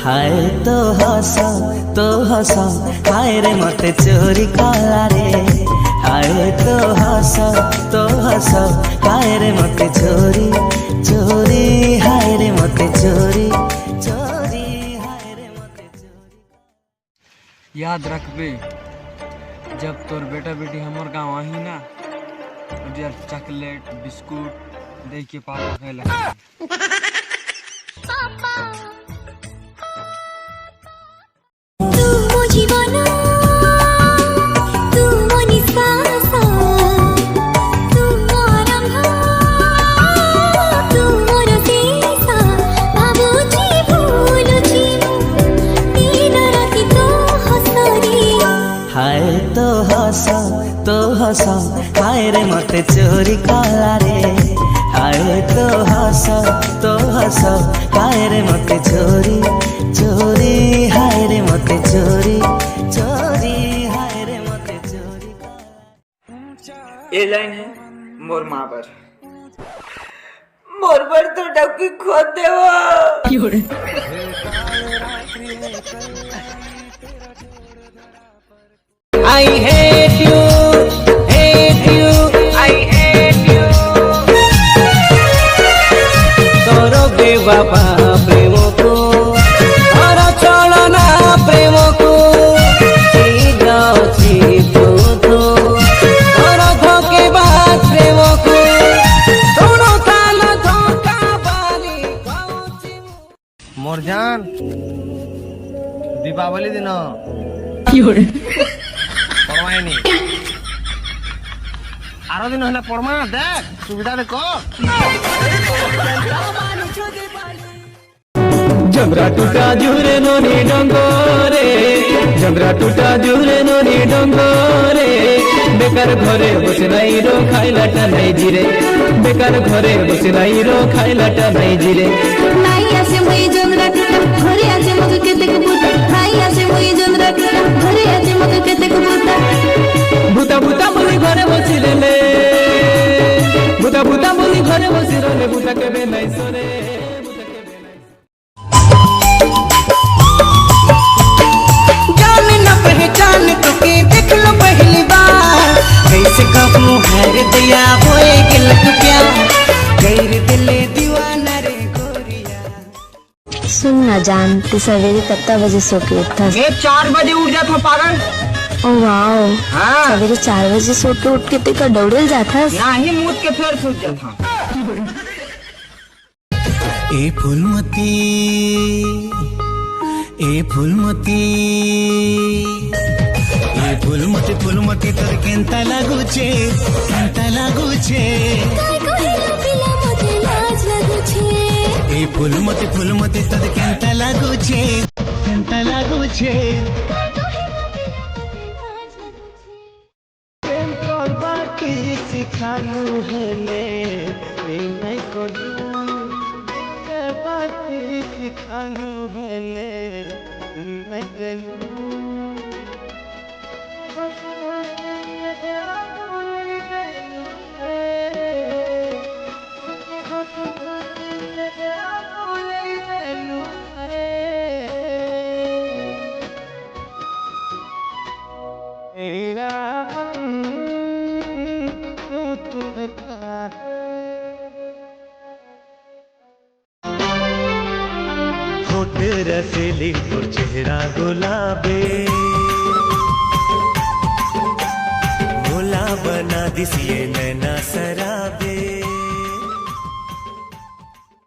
हाय तो हस हाय रे मते चोरी कला रे। हाय तो हस हाय रे मते चोरी चोरी हाय रे मते चोरी चोरी हाय रे मते चोरी। याद रखबे जब तोर बेटा बेटी हमर गाँव आही ना तो चॉकलेट बिस्कुट दे के पापा खेला। हाय तो हस हाय रे मते चोरी कला रे। हाय तो हस हाय रे मते चोरी चोरी हाय रे मते चोरी चोरी हाय रे मते चोरी। ये लाइन है मोर माँ पर तो डबकी खोद देवो। I hate you, I hate you। तोरो बेवफा प्रेम को और चलना प्रेम को तोरो धोखेबाज प्रेम को तोरो काल धोखाबाजी। मोर जान दीपावली दिन पड़वानी आरो दिन है पड़मा देख सुविधा देख जमरा टूटा जुरे नोनी डंगरे जमरा टूटा जुरे नोनी डंगरे बेकार घरे बसे नाई रो खाइलाटा नाई जिरे बेकार घरे बसे नाई रो खाइलाटा नाई जिरे। नाई आसे मुई जमरा टूटा घरे आसे मग केते कुबुता नाई आसे मुई जमरा टूटा घरे आसे मग केते कुबुता भूता भूता बोली घरे बसी रे भूता भूता बोली घरे बसी रे भूता केबे नाई सोरे। जान न पहचान तुके देख लो पहली बार कैसे कहूँ है दिया होए गिल प्यार गैर दिले दीवाना रे गोरिया। सुन ना जान तू सवेरे कितना बजे सो के उठा? ये 4 बजे उठ जाता पागल। ओ वाओ हाँ। सवेरे 4 बजे सो के उठ के ते दौड़े जाता ना ही मूत के फिर सूझ जाता। ए फूलमती ए फूलमती ए फूलमती फूलमती तर केंता लागुचे ए फूलमती फूलमती तर केंता लागुचे प्रेम करबा की सिखालू हेले नहीं को बाती सिखालू हेले होठ रसीली तो चेहरा गुलाबे भोला बना दिसिए नैना